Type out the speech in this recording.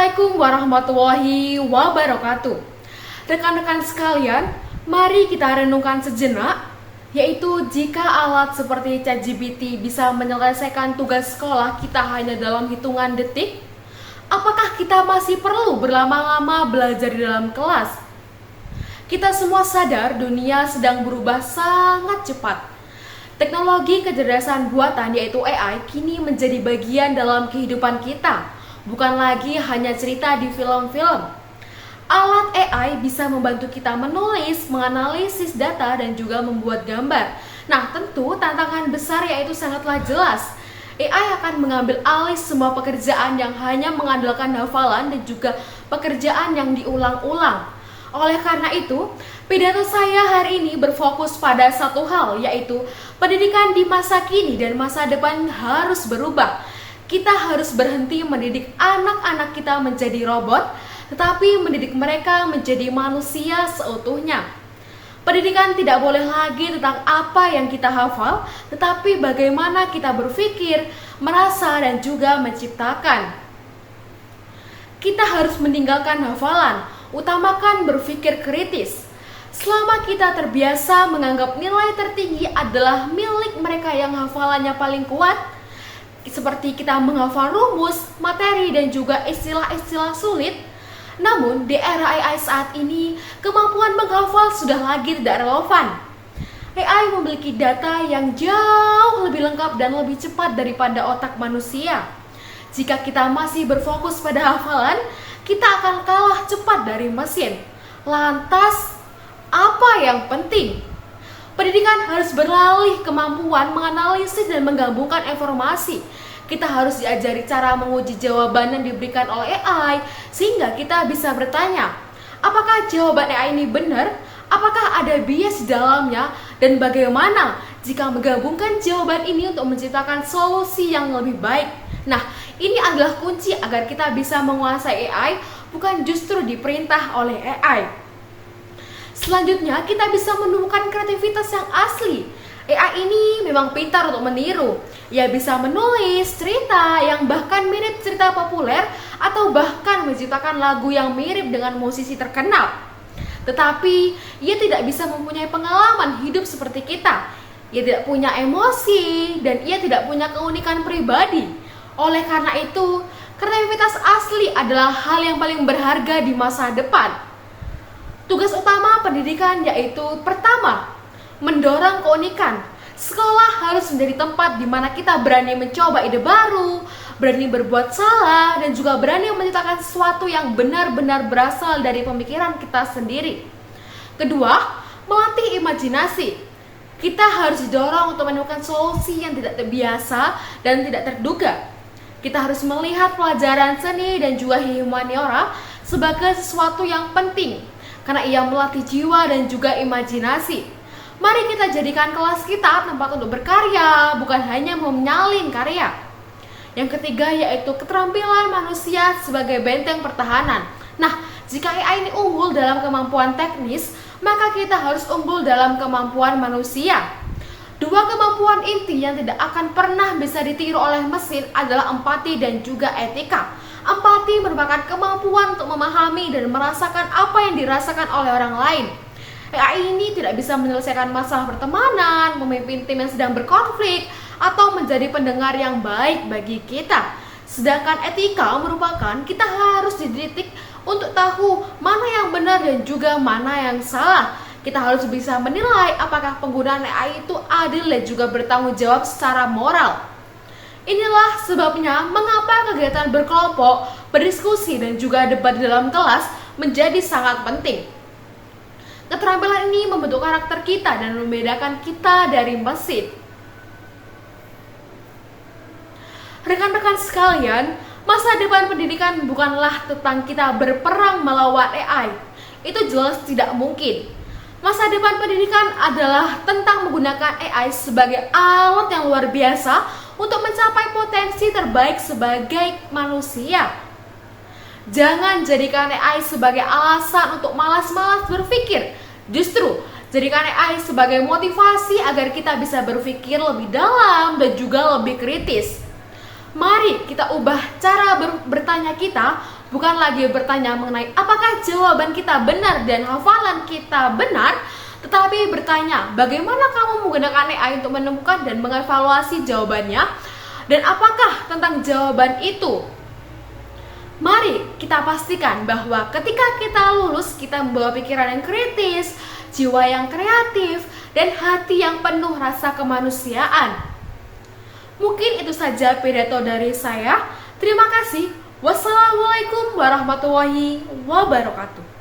Assalamualaikum warahmatullahi wabarakatuh. Rekan-rekan sekalian, mari kita renungkan sejenak, yaitu jika alat seperti ChatGPT bisa menyelesaikan tugas sekolah kita hanya dalam hitungan detik, apakah kita masih perlu berlama-lama belajar di dalam kelas? Kita semua sadar dunia sedang berubah sangat cepat. Teknologi kecerdasan buatan yaitu AI kini menjadi bagian dalam kehidupan kita, bukan lagi hanya cerita di film-film. Alat AI bisa membantu kita menulis, menganalisis data, dan juga membuat gambar. Nah, tentu tantangan besar yaitu sangatlah jelas. AI akan mengambil alih semua pekerjaan yang hanya mengandalkan hafalan dan juga pekerjaan yang diulang-ulang. Oleh karena itu, pidato saya hari ini berfokus pada satu hal, yaitu pendidikan di masa kini dan masa depan harus berubah. Kita harus berhenti mendidik anak-anak kita menjadi robot, tetapi mendidik mereka menjadi manusia seutuhnya. Pendidikan tidak boleh lagi tentang apa yang kita hafal, tetapi bagaimana kita berpikir, merasa, dan juga menciptakan. Kita harus meninggalkan hafalan, utamakan berpikir kritis. Selama kita terbiasa menganggap nilai tertinggi adalah milik mereka yang hafalannya paling kuat, seperti kita menghafal rumus, materi, dan juga istilah-istilah sulit. Namun, di era AI saat ini, kemampuan menghafal sudah lagi tidak relevan. AI memiliki data yang jauh lebih lengkap dan lebih cepat daripada otak manusia. Jika kita masih berfokus pada hafalan, kita akan kalah cepat dari mesin. Lantas, apa yang penting? Pendidikan harus beralih kemampuan menganalisis dan menggabungkan informasi. Kita harus diajari cara menguji jawaban yang diberikan oleh AI, sehingga kita bisa bertanya, apakah jawaban AI ini benar? Apakah ada bias di dalamnya? Dan bagaimana jika menggabungkan jawaban ini untuk menciptakan solusi yang lebih baik? Nah, ini adalah kunci agar kita bisa menguasai AI, bukan justru diperintah oleh AI. Selanjutnya, kita bisa menemukan kreativitas yang asli. AI ini memang pintar untuk meniru. Ia bisa menulis cerita yang bahkan mirip cerita populer atau bahkan menciptakan lagu yang mirip dengan musisi terkenal. Tetapi, ia tidak bisa mempunyai pengalaman hidup seperti kita. Ia tidak punya emosi dan ia tidak punya keunikan pribadi. Oleh karena itu, kreativitas asli adalah hal yang paling berharga di masa depan. Tugas utama pendidikan yaitu pertama, mendorong keunikan. Sekolah harus menjadi tempat di mana kita berani mencoba ide baru, berani berbuat salah, dan juga berani menciptakan sesuatu yang benar-benar berasal dari pemikiran kita sendiri. Kedua, melatih imajinasi. Kita harus didorong untuk menemukan solusi yang tidak terbiasa dan tidak terduga. Kita harus melihat pelajaran seni dan juga humaniora sebagai sesuatu yang penting, karena ia melatih jiwa dan juga imajinasi. Mari kita jadikan kelas kita tempat untuk berkarya, bukan hanya menyalin karya. Yang ketiga yaitu keterampilan manusia sebagai benteng pertahanan. Nah, jika AI ini unggul dalam kemampuan teknis, maka kita harus unggul dalam kemampuan manusia. Dua kemampuan inti yang tidak akan pernah bisa ditiru oleh mesin adalah empati dan juga etika. Empati merupakan kemampuan untuk memahami dan merasakan apa yang dirasakan oleh orang lain. AI ini tidak bisa menyelesaikan masalah pertemanan, memimpin tim yang sedang berkonflik, atau menjadi pendengar yang baik bagi kita. Sedangkan etika merupakan kita harus dididik untuk tahu mana yang benar dan juga mana yang salah. Kita harus bisa menilai apakah penggunaan AI itu adil dan juga bertanggung jawab secara moral. Inilah sebabnya mengapa kegiatan berkelompok, berdiskusi, dan juga debat di dalam kelas menjadi sangat penting. Keterampilan ini membentuk karakter kita dan membedakan kita dari mesin. Rekan-rekan sekalian, masa depan pendidikan bukanlah tentang kita berperang melawan AI. Itu jelas tidak mungkin. Masa depan pendidikan adalah tentang menggunakan AI sebagai alat yang luar biasa untuk mencapai potensi terbaik sebagai manusia. Jangan jadikan AI sebagai alasan untuk malas-malas berpikir. Justru, jadikan AI sebagai motivasi agar kita bisa berpikir lebih dalam dan juga lebih kritis. Mari kita ubah cara bertanya kita, bukan lagi bertanya mengenai apakah jawaban kita benar dan hafalan kita benar, tetapi bertanya bagaimana kamu menggunakan AI untuk menemukan dan mengevaluasi jawabannya, dan apakah tentang jawaban itu. Mari kita pastikan bahwa ketika kita lulus, kita membawa pikiran yang kritis, jiwa yang kreatif, dan hati yang penuh rasa kemanusiaan. Mungkin itu saja pidato dari saya. Terima kasih. Wassalamualaikum warahmatullahi wabarakatuh.